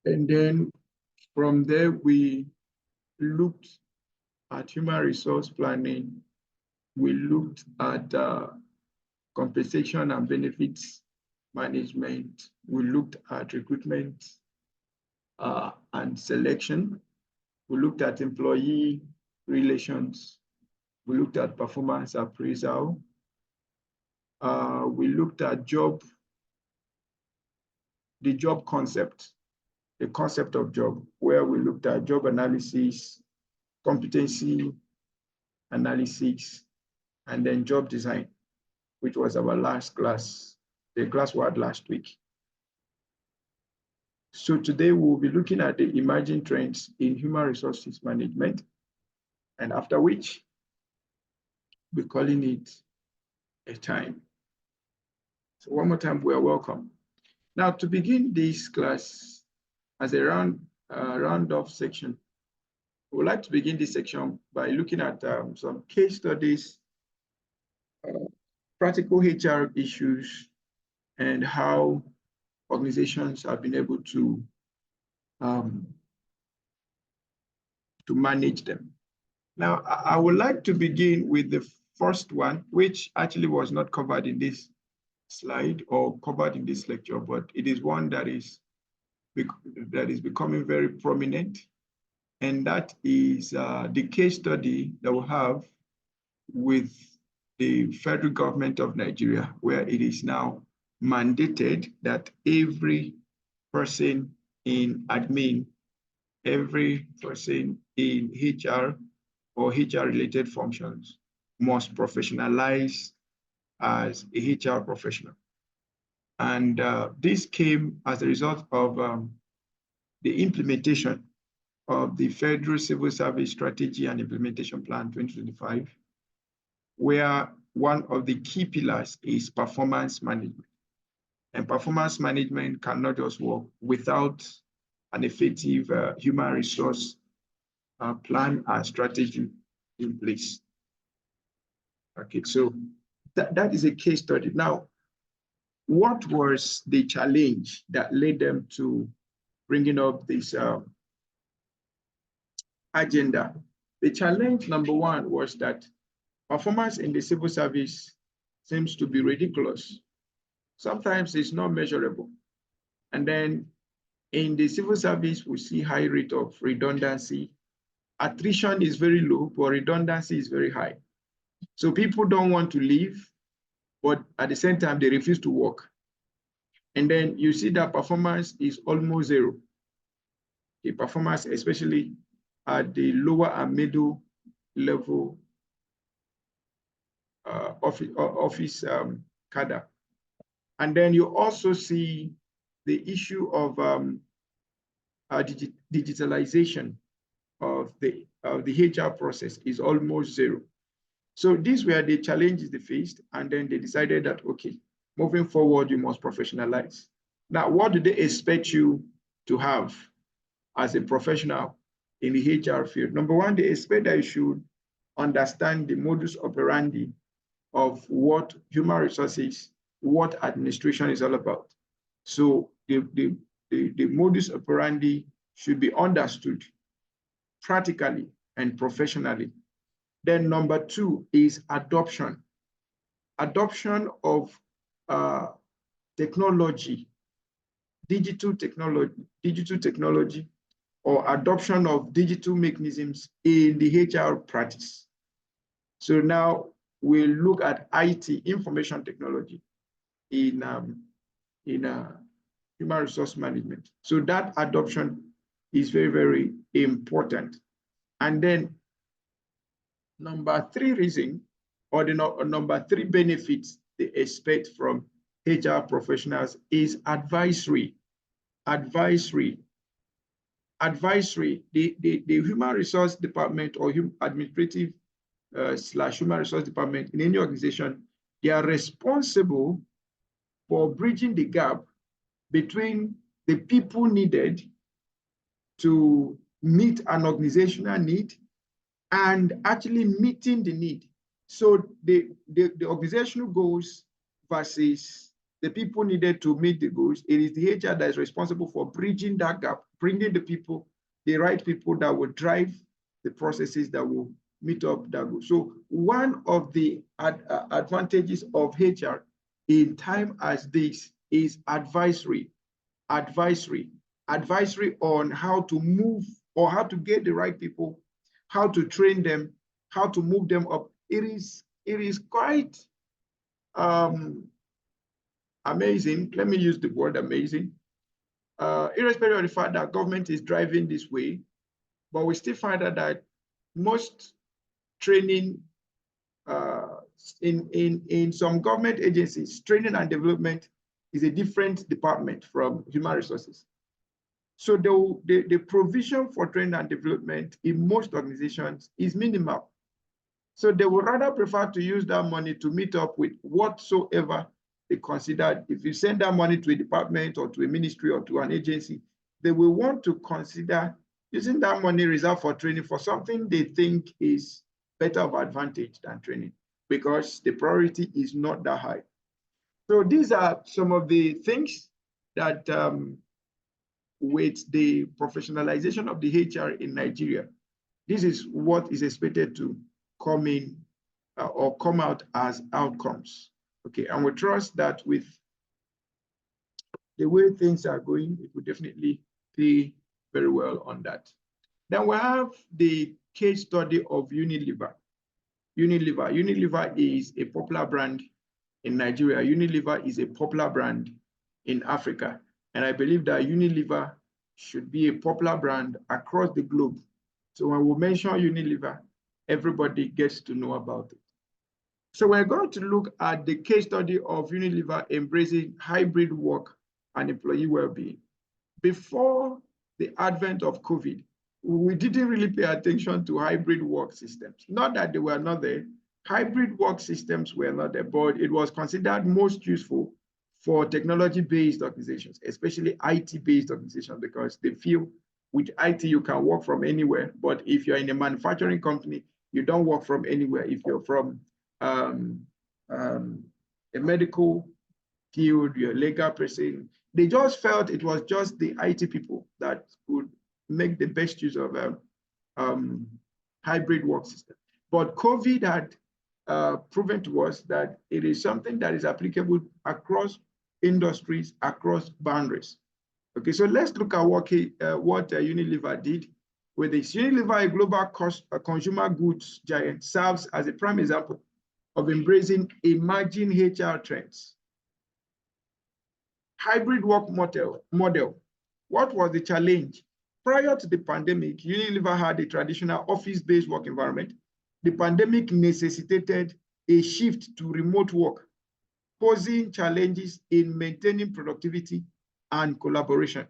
And then from there, we looked at human resource planning. We looked at compensation and benefits management. We looked at recruitment and selection. We looked at employee relations. We looked at performance appraisal. We looked at the job concept, the concept of job, where we looked at job analysis, competency analysis, and then job design, which was our last class, the class we had last week. So today we'll be looking at the emerging trends in human resources management, and after which we're calling it a time. So one more time, we are welcome. Now, to begin this class as a round-off section, we would like to begin this section by looking at some case studies, practical HR issues, and how organizations have been able to manage them. Now, I would like to begin with the first one, which actually was not covered in this slide or covered in this lecture, but it is one that is becoming very prominent, and that is the case study that we have with the federal government of Nigeria, where it is now mandated that every person in admin, every person in HR or HR-related functions must professionalize as a HR professional. And this came as a result of the implementation of the Federal Civil Service Strategy and Implementation Plan 2025, where one of the key pillars is performance management. And performance management cannot just work without an effective human resource plan and strategy in place. Okay, so that is a case study. Now, what was the challenge that led them to bringing up this agenda? The challenge number one was that performance in the civil service seems to be ridiculous. Sometimes it's not measurable. And then in the civil service, we see high rate of redundancy. Attrition is very low, but redundancy is very high. So people don't want to leave, but at the same time, they refuse to work. And then you see that performance is almost zero. The performance, especially at the lower and middle level office cadre. And then you also see the issue of digitalization of the HR process is almost zero. So these were the challenges they faced, and then they decided that, okay, moving forward, you must professionalize. Now, what do they expect you to have as a professional in the HR field? Number one, they expect that you should understand the modus operandi of what human resources, what administration is all about. So the modus operandi should be understood practically and professionally. Then number two is adoption. Adoption of technology, digital technology, or adoption of digital mechanisms in the HR practice. So now we'll look at IT, information technology, in human resource management. So that adoption is very, very important. And then number three reason, or the number three benefits they expect from HR professionals is advisory. The human resource department or administrative / human resource department in any organization, they are responsible for bridging the gap between the people needed to meet an organizational need and actually meeting the need. So the organizational goals versus the people needed to meet the goals. It is the HR that is responsible for bridging that gap, bringing the people, the right people that will drive the processes that will meet up that goal. So one of the advantages of HR in time as this is advisory on how to move or how to get the right people, how to train them, how to move them up. It is quite amazing. Let me use the word amazing. Irrespective of the fact that government is driving this way, but we still find out that most training in some government agencies, training and development is a different department from human resources. So the provision for training and development in most organizations is minimal. So they would rather prefer to use that money to meet up with whatsoever they consider. If you send that money to a department or to a ministry or to an agency, they will want to consider using that money reserved for training for something they think is better of advantage than training, because the priority is not that high. So these are some of the things that with the professionalization of the HR in Nigeria, this is what is expected to come in or come out as outcomes. Okay, and we trust that with the way things are going, it will definitely pay very well on that. Then we have the case study of Unilever. Unilever is a popular brand in Nigeria. Unilever is a popular brand in Africa. And I believe that Unilever should be a popular brand across the globe. So when we mention Unilever, everybody gets to know about it. So we're going to look at the case study of Unilever embracing hybrid work and employee well-being. Before the advent of COVID, we didn't really pay attention to hybrid work systems. Not that they were not there. Hybrid work systems were not there, but it was considered most useful for technology-based organizations, especially IT-based organizations, because they feel with IT, you can work from anywhere. But if you're in a manufacturing company, you don't work from anywhere. If you're from a medical field, you're a legal person, they just felt it was just the IT people that could make the best use of hybrid work system. But COVID had proven to us that it is something that is applicable across industries, across boundaries. Okay, so let's look at what Unilever did with this. Unilever, a global consumer goods giant, serves as a prime example of embracing emerging HR trends. Hybrid work model. What was the challenge? Prior to the pandemic, Unilever had a traditional office-based work environment. The pandemic necessitated a shift to remote work, posing challenges in maintaining productivity and collaboration.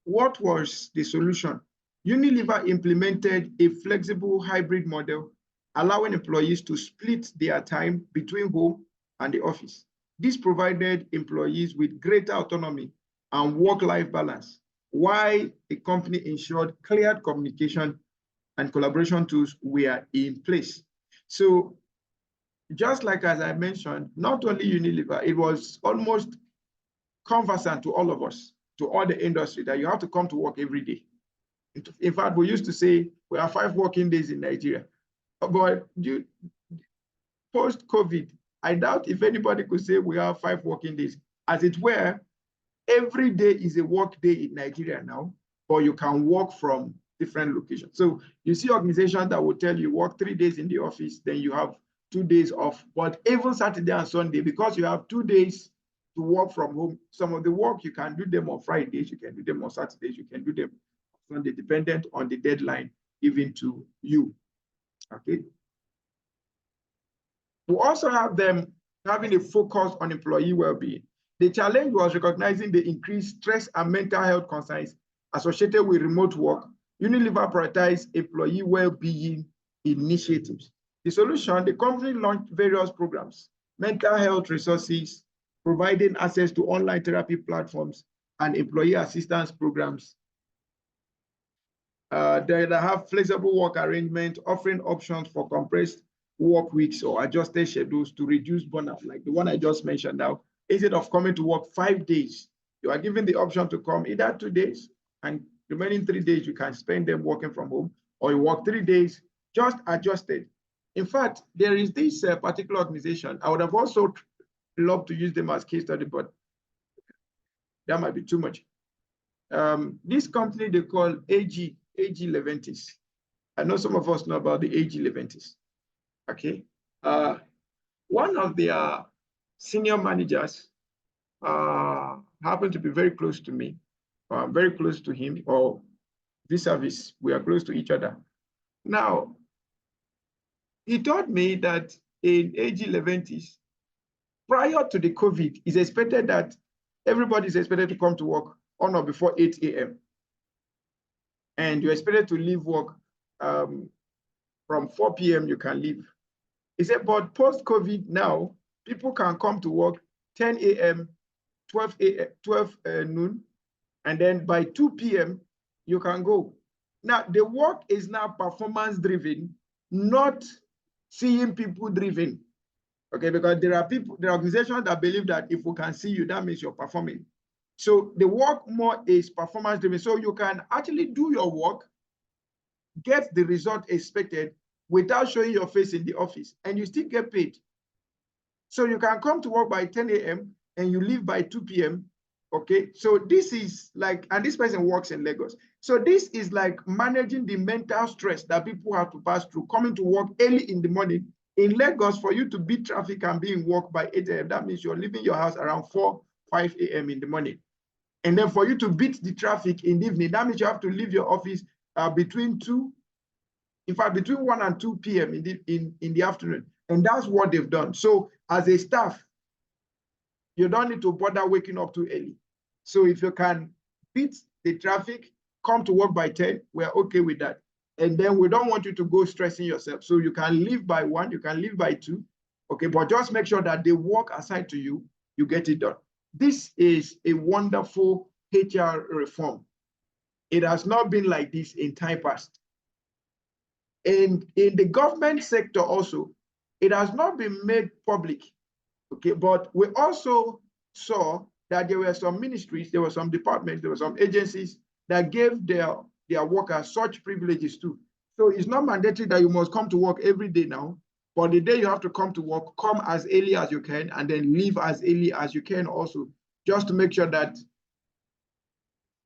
What was the solution? Unilever implemented a flexible hybrid model, allowing employees to split their time between home and the office. This provided employees with greater autonomy and work-life balance, while the company ensured clear communication and collaboration tools were in place. So just like as I mentioned, not only Unilever, it was almost conversant to all of us, to all the industry, that you have to come to work every day. In fact, we used to say we have 5 working days in Nigeria. But post-COVID, I doubt if anybody could say we have 5 working days. As it were, every day is a work day in Nigeria now, but you can work from different locations. So you see organizations that will tell you work 3 days in the office, then you have 2 days off. But even Saturday and Sunday, because you have 2 days to work from home, some of the work you can do them on Fridays, you can do them on Saturdays, you can do them on Sunday, dependent on the deadline given to you. Okay. We also have them having a focus on employee well-being. The challenge was recognizing the increased stress and mental health concerns associated with remote work. Unilever prioritized employee well-being initiatives. The solution, the company launched various programs, mental health resources, providing access to online therapy platforms and employee assistance programs. They have flexible work arrangement, offering options for compressed work weeks or adjusted schedules to reduce burnout, like the one I just mentioned now. Instead of coming to work 5 days, you are given the option to come either 2 days, and the remaining 3 days you can spend them working from home, or you work 3 days, just adjusted. In fact, there is this particular organization. I would have also loved to use them as case study, but that might be too much. This company they call AG Leventis. I know some of us know about the AG Leventis. Okay. One of their senior managers happened to be very close to me, very close to him, or vis-a-vis, we are close to each other. Now, he told me that in AG Leventis, prior to the COVID, it's expected that everybody is expected to come to work on or before 8 a.m. And you're expected to leave work from 4 p.m. you can leave. He said, but post-COVID now, people can come to work 10 a.m., 12 noon, and then by 2 p.m., you can go. Now, the work is now performance-driven, not seeing people driven. Okay, because there are organizations that believe that if we can see you, that means you're performing. So the work more is performance-driven. So you can actually do your work, get the result expected without showing your face in the office, and you still get paid. So you can come to work by 10 a.m. and you leave by 2 p.m. Okay, so this is like, and this person works in Lagos. So this is like managing the mental stress that people have to pass through, coming to work early in the morning. In Lagos, for you to beat traffic and be in work by 8 a.m., that means you're leaving your house around 4, 5 a.m. in the morning. And then for you to beat the traffic in the evening, that means you have to leave your office between 1 and 2 p.m. in the afternoon. And that's what they've done. So as a staff, you don't need to bother waking up too early. So if you can beat the traffic, come to work by 10, we're okay with that. And then we don't want you to go stressing yourself. So you can leave by 1, you can leave by 2, okay? But just make sure that the work assigned to you, you get it done. This is a wonderful HR reform. It has not been like this in time past. And in the government sector also, it has not been made public, okay? But we also saw that there were some ministries, there were some departments, there were some agencies that gave their workers such privileges too. So it's not mandatory that you must come to work every day now, but the day you have to come to work, come as early as you can and then leave as early as you can also, just to make sure that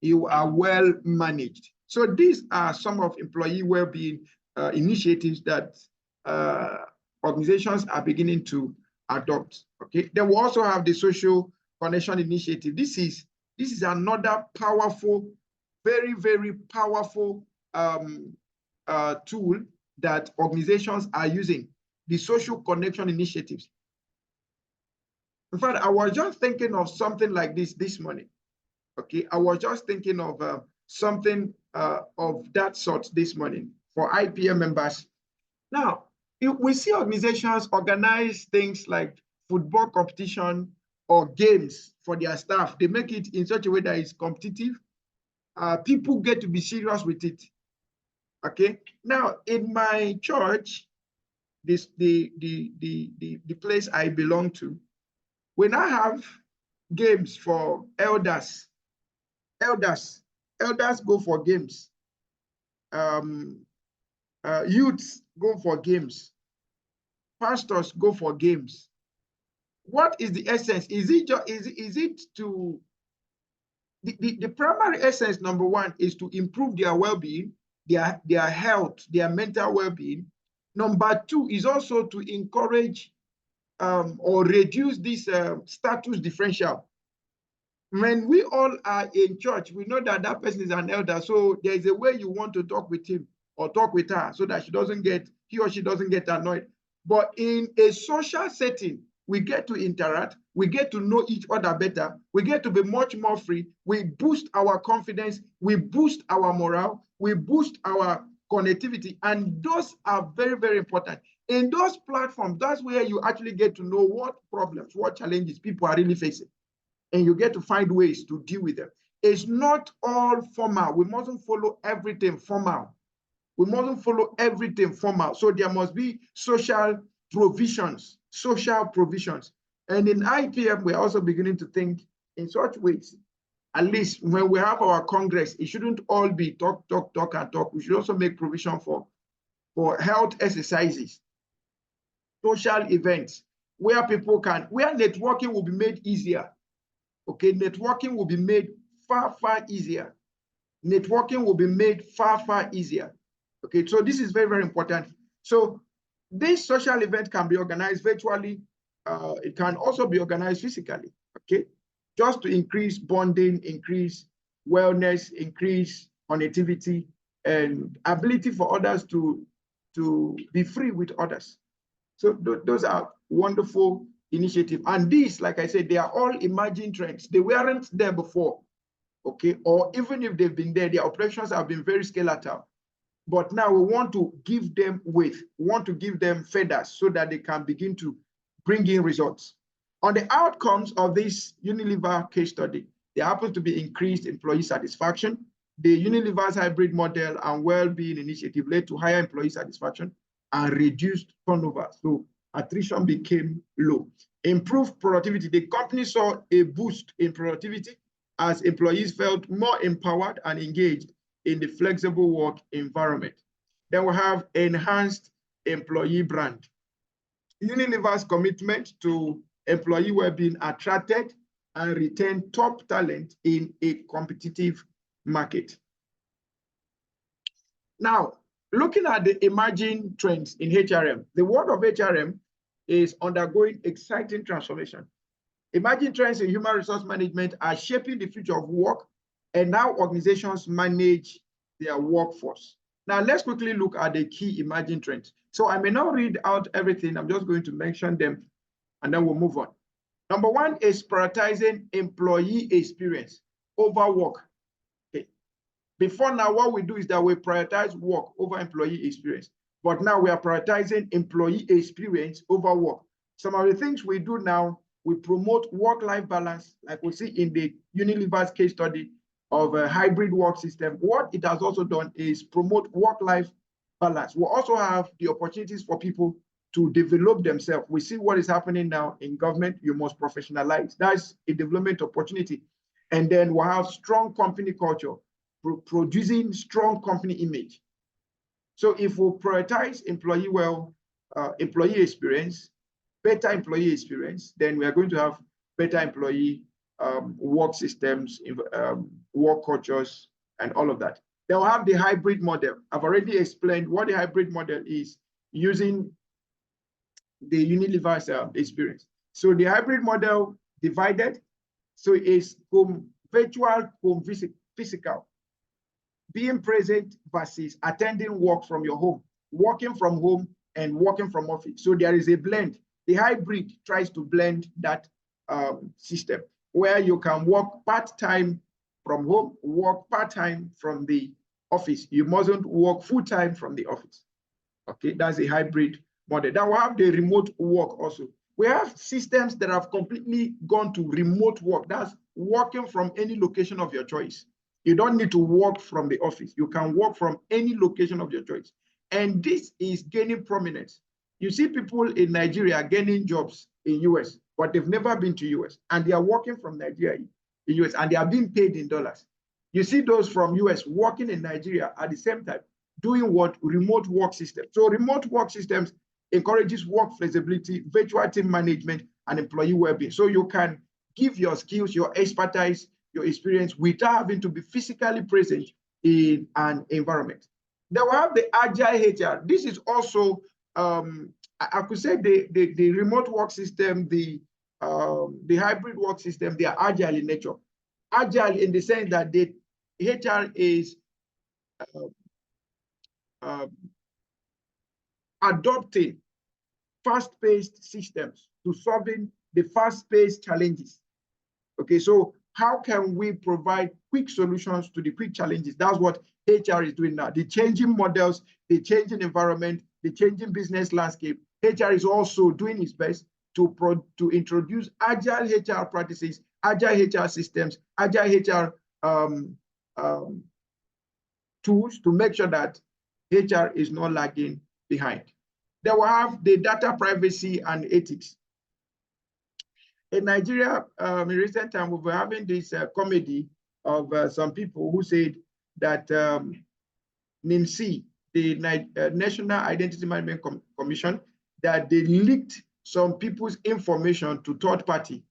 you are well managed. So these are some of employee well-being initiatives that organizations are beginning to adopt. Okay. Then we also have the social connection initiative. This is another powerful, very, very powerful tool that organizations are using, the social connection initiatives. In fact, I was just thinking of something like this morning. Okay, I was just thinking of something of that sort this morning for IPM members. Now, we see organizations organize things like football competition or games for their staff. They make it in such a way that it's competitive. People get to be serious with it. Okay. Now, in my church, the place I belong to, we now have games for elders. Elders go for games. Youths go for games. Pastors go for games. What is the essence? Is it to the primary essence, number one, is to improve their well-being, their health, their mental well-being. Number two is also to encourage or reduce this status differential. When we all are in church, we know that that person is an elder, so there is a way you want to talk with him or talk with her so that he or she doesn't get annoyed. But in a social setting, we get to interact, we get to know each other better, we get to be much more free, we boost our confidence, we boost our morale, we boost our connectivity, and those are very, very important. In those platforms, that's where you actually get to know what problems, what challenges people are really facing, and you get to find ways to deal with them. It's not all formal. We mustn't follow everything formal. We mustn't follow everything formal. So there must be social provisions. And in IPM, we're also beginning to think in such ways. At least when we have our Congress, it shouldn't all be talk, and talk. We should also make provision for health exercises, social events, where people can, where networking will be made easier. Okay, networking will be made far easier. Networking will be made far easier. Okay, so this is very important. So this social event can be organized virtually. It can also be organized physically. Okay, just to increase bonding, increase wellness, increase connectivity, and ability for others to be free with others. So those are wonderful initiatives. And these, like I said, they are all emerging trends. They weren't there before, okay? Or even if they've been there, their operations have been very skeletal. But now we want to give them weight, we want to give them feathers so that they can begin to bring in results. On the outcomes of this Unilever case study, there happens to be increased employee satisfaction. The Unilever's hybrid model and well-being initiative led to higher employee satisfaction and reduced turnover. So attrition became low. Improved productivity. The company saw a boost in productivity as employees felt more empowered and engaged in the flexible work environment. Then we have enhanced employee brand. Unilever's commitment to employee well-being attracted and retained top talent in a competitive market. Now, looking at the emerging trends in HRM, the world of HRM is undergoing exciting transformation. Emerging trends in human resource management are shaping the future of work and how organizations manage their workforce. Now, let's quickly look at the key emerging trends. So I may not read out everything. I'm just going to mention them, and then we'll move on. Number one is prioritizing employee experience over work. Okay. Before now, what we do is that we prioritize work over employee experience. But now we are prioritizing employee experience over work. Some of the things we do now, we promote work-life balance, like we see in the Unilever's case study of a hybrid work system. What it has also done is promote work-life balance. We also have the opportunities for people to develop themselves. We see what is happening now in government. You must professionalize. That's a development opportunity. And then we'll have strong company culture, producing strong company image. So if we prioritize employee experience, better employee experience, then we are going to have better employee work systems, work cultures, and all of that. Then we'll have the hybrid model. I've already explained what the hybrid model is using the Unilever's experience. So the hybrid model divided, so it's virtual, physical, being present versus attending work from your home, working from home and working from office. So there is a blend. The hybrid tries to blend that system where you can work part-time from home, work part-time from the office. You mustn't work full-time from the office. Okay, that's a hybrid model. Then we have the remote work also. We have systems that have completely gone to remote work. That's working from any location of your choice. You don't need to work from the office. You can work from any location of your choice. And this is gaining prominence. You see people in Nigeria gaining jobs in US, but they've never been to US. And they are working from Nigeria in US, and they are being paid in dollars. You see those from US working in Nigeria at the same time, doing what? Remote work systems. So remote work systems encourages work flexibility, virtual team management, and employee well-being. So you can give your skills, your expertise, your experience without having to be physically present in an environment. Then we have the agile HR. This is also, I could say the remote work system, the hybrid work system, they are agile in nature. Agile in the sense that the HR is adopting fast-paced systems to solving the fast-paced challenges. Okay, so how can we provide quick solutions to the quick challenges? That's what HR is doing now. The changing models, the changing environment, the changing business landscape. HR is also doing its best to introduce agile HR practices, agile HR systems, agile HR tools to make sure that HR is not lagging behind. Then we have the data privacy and ethics. In Nigeria, in recent time, we've been having this comedy of some people who said that NIMC, the National Identity Management Commission, that they leaked some people's information to third party.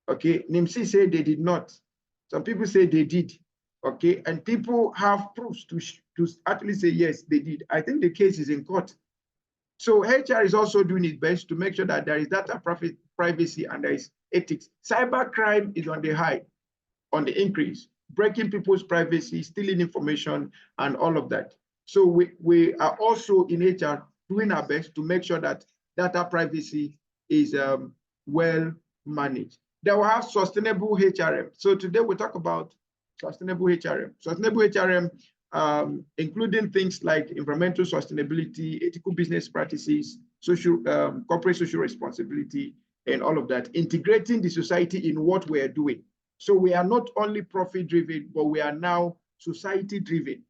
Okay, NIMC said they did not. Some people say they did. Okay, and people have proofs to actually say yes, they did. I think the case is in court. So HR is also doing its best to make sure that there is data privacy and there is ethics. Cybercrime is on the high, on the increase, breaking people's privacy, stealing information, and all of that. So we are also in HR doing our best to make sure that data privacy is well managed. Then we have sustainable HRM. So today we talk about sustainable HRM. Sustainable HRM, including things like environmental sustainability, ethical business practices, social, corporate social responsibility, and all of that, integrating the society in what we are doing. So we are not only profit-driven, but we are now society-driven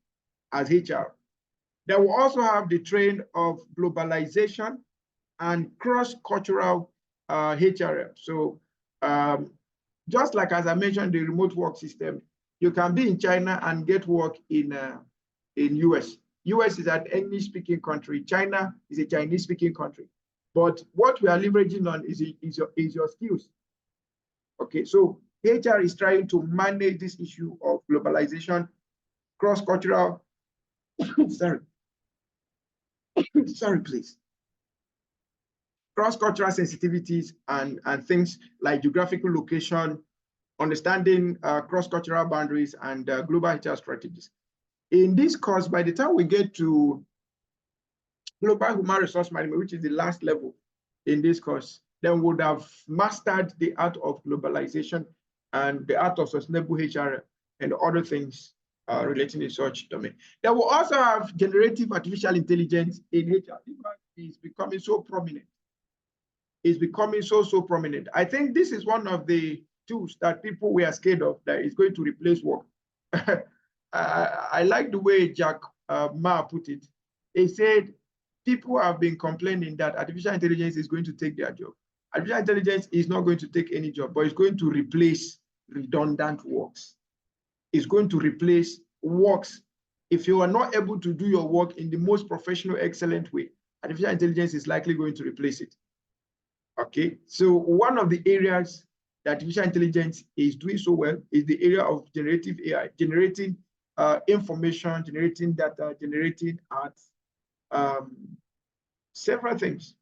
as HR. Then we also have the trend of globalization and cross-cultural HRM. So just like as I mentioned, the remote work system, you can be in China and get work in US. US is an English-speaking country. China is a Chinese-speaking country. But what we are leveraging on is your skills. Okay, so HR is trying to manage this issue of globalization, cross-cultural, sorry, please. Cross-cultural sensitivities and things like geographical location, understanding cross-cultural boundaries and global HR strategies. In this course, by the time we get to global human resource management, which is the last level in this course, then we would have mastered the art of globalization and the art of sustainable HR and other things relating to such domain. Then we'll also have generative artificial intelligence in HR. It's becoming so prominent. It's becoming so prominent. I think this is one of the tools that people were scared of that is going to replace work. I like the way Jack Ma put it. He said, people have been complaining that artificial intelligence is going to take their job. Artificial intelligence is not going to take any job, but it's going to replace redundant works. It's going to replace works. If you are not able to do your work in the most professional, excellent way, artificial intelligence is likely going to replace it. Okay, so one of the areas that artificial intelligence is doing so well is the area of generative AI, generating information, generating data, generating art, several things.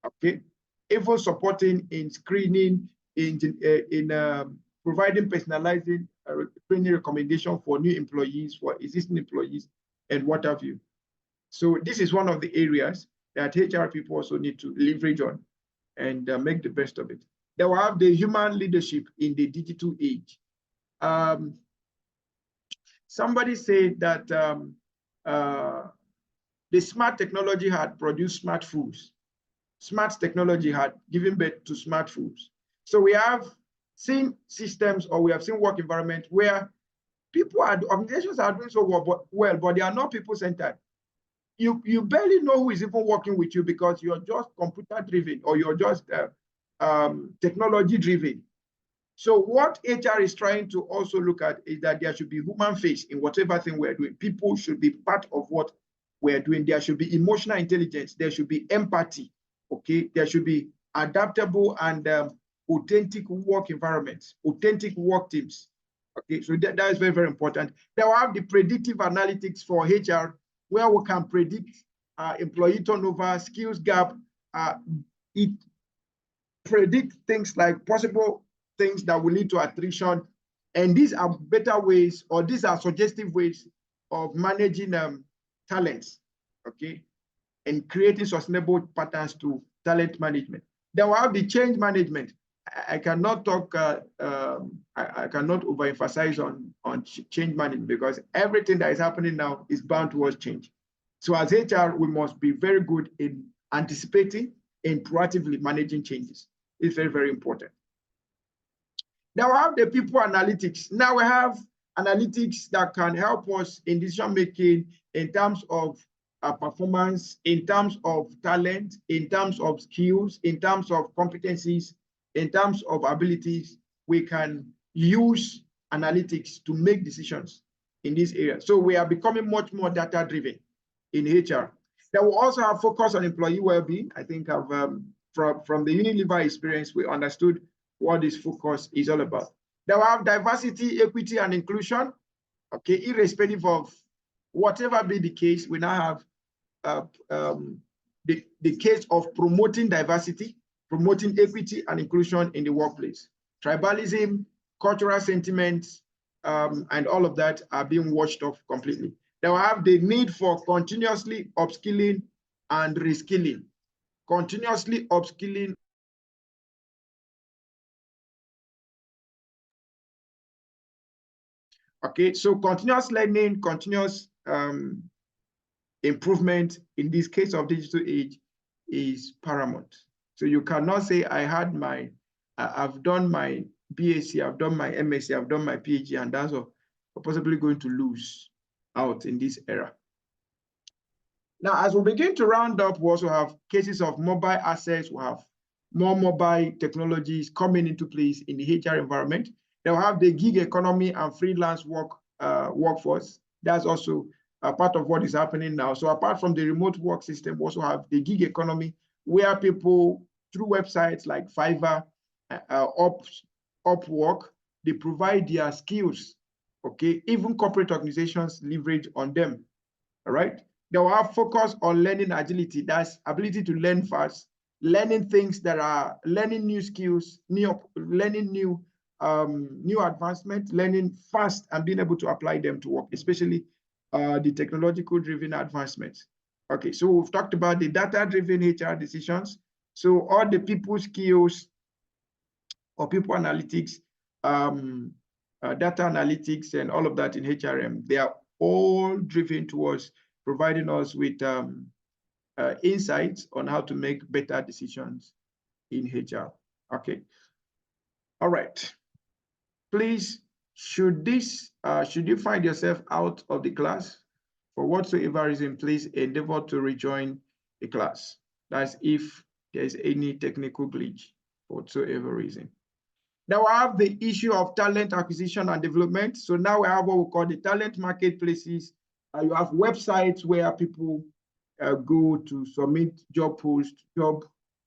Okay, even supporting in screening, in providing personalizing training recommendation for new employees, for existing employees, and what have you. So this is one of the areas that HR people also need to leverage on and make the best of it. Then we have the human leadership in the digital age. Somebody said that the smart technology had produced smart foods. Smart technology had given birth to smart foods. So we have seen systems, or we have seen work environment where organizations are doing so well, but they are not people-centered. You barely know who is even working with you because you're just computer-driven or you're just technology-driven. So what HR is trying to also look at is that there should be human face in whatever thing we're doing. People should be part of what we're doing. There should be emotional intelligence. There should be empathy. Okay, there should be adaptable and authentic work environments, authentic work teams. Okay, so that is very, very important. Then we have the predictive analytics for HR, where we can predict employee turnover, skills gap. It predicts things like possible things that will lead to attrition. And these are better ways, or these are suggestive ways of managing talents, okay, and creating sustainable patterns to talent management. Then we have the change management. I cannot talk, I cannot overemphasize on change management because everything that is happening now is bound towards change. So as HR, we must be very good in anticipating and proactively managing changes. It's very, very important. Now we have the people analytics. Now we have analytics that can help us in decision making in terms of performance, in terms of talent, in terms of skills, in terms of competencies, in terms of abilities, we can use analytics to make decisions in this area. So we are becoming much more data-driven in HR. Then we'll also have focus on employee well-being. I think I've, from the Unilever experience, we understood what this focus is all about. Then we'll have diversity, equity, and inclusion. Okay, irrespective of whatever be the case, we now have the case of promoting diversity, promoting equity and inclusion in the workplace. Tribalism, cultural sentiments, and all of that are being washed off completely. They will have the need for continuously upskilling and reskilling. Continuously upskilling. Okay, so continuous learning, continuous improvement in this case of digital age is paramount. So you cannot say I've done my BSc, I've done my MSc, I've done my PhD, and that's all. We're possibly going to lose out in this era. Now, as we begin to round up, we also have cases of mobile assets. We have more mobile technologies coming into place in the HR environment. They'll have the gig economy and freelance workforce. That's also a part of what is happening now. So apart from the remote work system, we also have the gig economy, where people, through websites like Fiverr, Upwork, they provide their skills. Okay, even corporate organizations leverage on them. All right, they will have focus on learning agility. That's ability to learn fast, learning things that are learning new skills, learning new advancement, learning fast, and being able to apply them to work, especially the technological driven advancements. Okay, so we've talked about the data driven HR decisions. So all the people skills or people analytics, data analytics, and all of that in HRM, they are all driven towards providing us with insights on how to make better decisions in HR. Okay. All right. Please, should you find yourself out of the class for whatsoever reason, please endeavor to rejoin the class. That's if there's any technical glitch for whatsoever reason. Now we have the issue of talent acquisition and development. So now we have what we call the talent marketplaces. You have websites where people go to submit job posts, job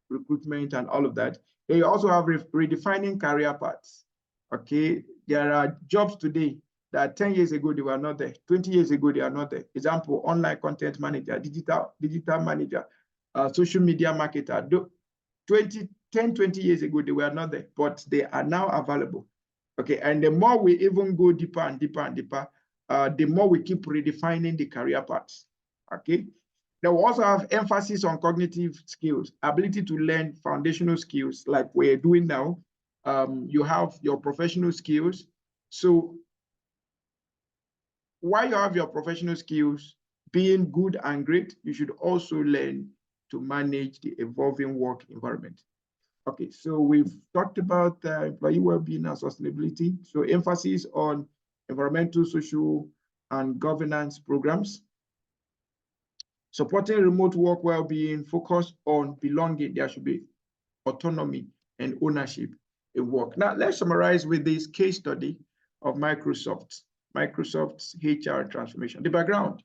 recruitment, and all of that. Then you also have redefining career paths. Okay, there are jobs today that 10 years ago they were not there, 20 years ago they are not there. Example, online content manager, digital manager, social media marketer. 10, 20 years ago, they were not there, but they are now available. Okay, and the more we even go deeper and deeper and deeper, the more we keep redefining the career paths. Okay, they will also have emphasis on cognitive skills, ability to learn foundational skills like we're doing now. You have your professional skills. So while you have your professional skills being good and great, you should also learn to manage the evolving work environment. Okay, so we've talked about employee well-being and sustainability. So emphasis on environmental, social, and governance programs. Supporting remote work well-being, focus on belonging. There should be autonomy and ownership in work. Now, let's summarize with this case study of Microsoft's HR transformation. The background.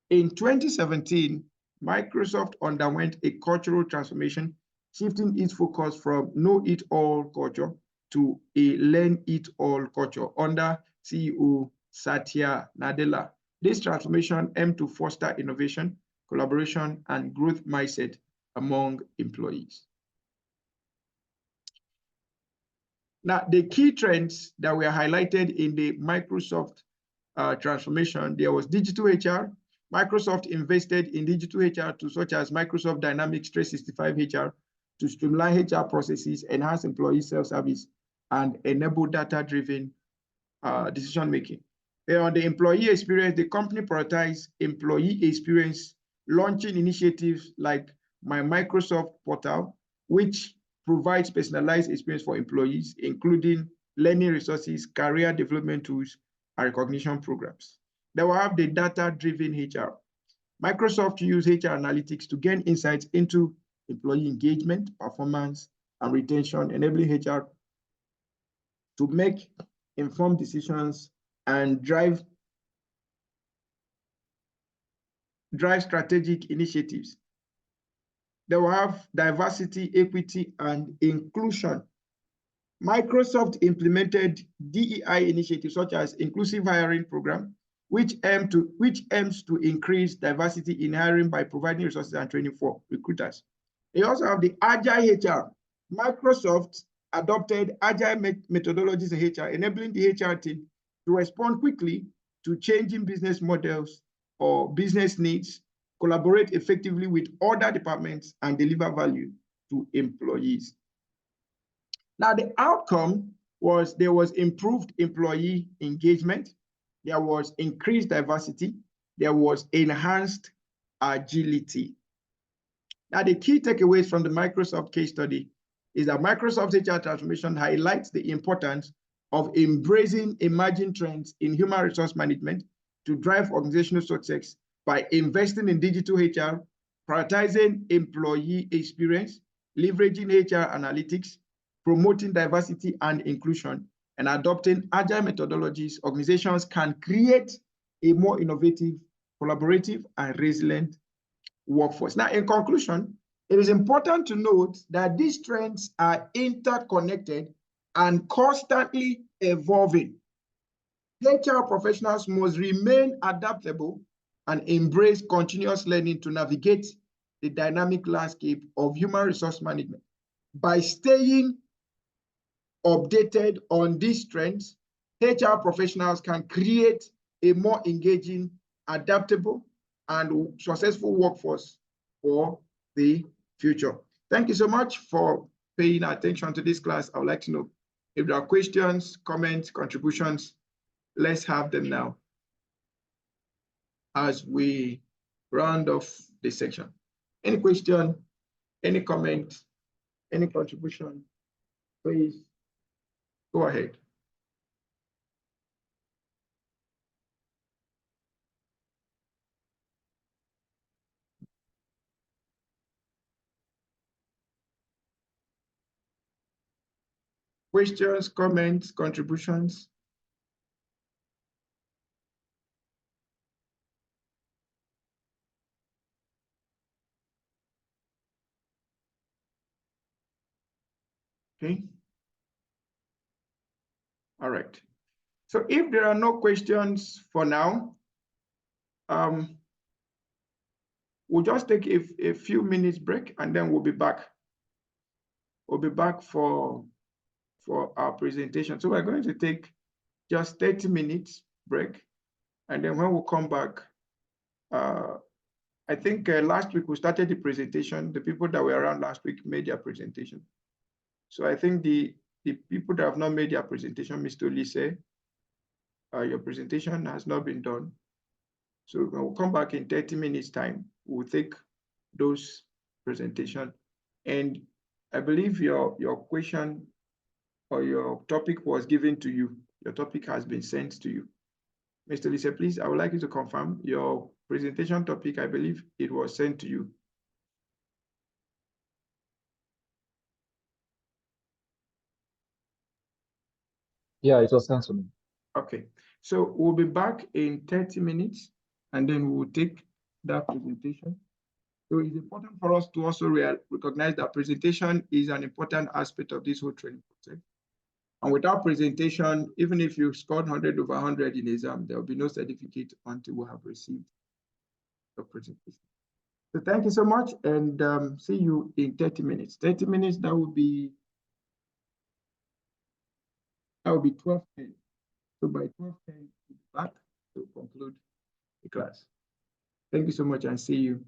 In 2017, Microsoft underwent a cultural transformation, shifting its focus from know-it-all culture to a learn-it-all culture under CEO Satya Nadella. This transformation aimed to foster innovation, collaboration, and growth mindset among employees. Now, the key trends that were highlighted in the Microsoft transformation, there was digital HR. Microsoft invested in digital HR such as Microsoft Dynamics 365 HR to streamline HR processes, enhance employee self-service, and enable data-driven decision-making. On the employee experience, the company prioritized employee experience, launching initiatives like My Microsoft Portal, which provides personalized experience for employees, including learning resources, career development tools, and recognition programs. Then we'll have the data-driven HR. Microsoft used HR analytics to gain insights into employee engagement, performance, and retention, enabling HR to make informed decisions and drive strategic initiatives. They will have diversity, equity, and inclusion. Microsoft implemented DEI initiatives such as inclusive hiring program, which aims to increase diversity in hiring by providing resources and training for recruiters. They also have the Agile HR. Microsoft adopted agile methodologies in HR, enabling the HR team to respond quickly to changing business models or business needs, collaborate effectively with other departments, and deliver value to employees. Now, the outcome was there was improved employee engagement, there was increased diversity, there was enhanced agility. Now, the key takeaways from the Microsoft case study is that Microsoft's HR transformation highlights the importance of embracing emerging trends in human resource management to drive organizational success by investing in digital HR, prioritizing employee experience, leveraging HR analytics, promoting diversity and inclusion, and adopting agile methodologies. Organizations can create a more innovative, collaborative, and resilient workforce. Now, in conclusion, it is important to note that these trends are interconnected and constantly evolving. HR professionals must remain adaptable and embrace continuous learning to navigate the dynamic landscape of human resource management. By staying updated on these trends, HR professionals can create a more engaging, adaptable, and successful workforce for the future. Thank you so much for paying attention to this class. I would like to know if there are questions, comments, contributions. Let's have them now as we round off this section. Any question, any comment, any contribution, please go ahead. Questions, comments, contributions? Okay. All right. So if there are no questions for now, we'll just take a few minutes break and then we'll be back. We'll be back for our presentation. So we're going to take just 30 minutes break. And then when we come back, I think last week we started the presentation. The people that were around last week made their presentation. So I think the people that have not made their presentation, Mr. Lise, your presentation has not been done. So when we'll come back in 30 minutes time, we'll take those presentation. And I believe your question or your topic was given to you. Your topic has been sent to you. Mr. Lise, please, I would like you to confirm your presentation topic. I believe it was sent to you. Yeah, it was sent to me. Okay, so we'll be back in 30 minutes and then we'll take that presentation. So it's important for us to also recognize that presentation is an important aspect of this whole training process. And without presentation, even if you scored 100 over 100 in exam, there will be no certificate until we have received the presentation. So thank you so much and see you in 30 minutes. 30 minutes, that will be 12:10. So by 12:10, we'll be back to conclude the class. Thank you so much and see you.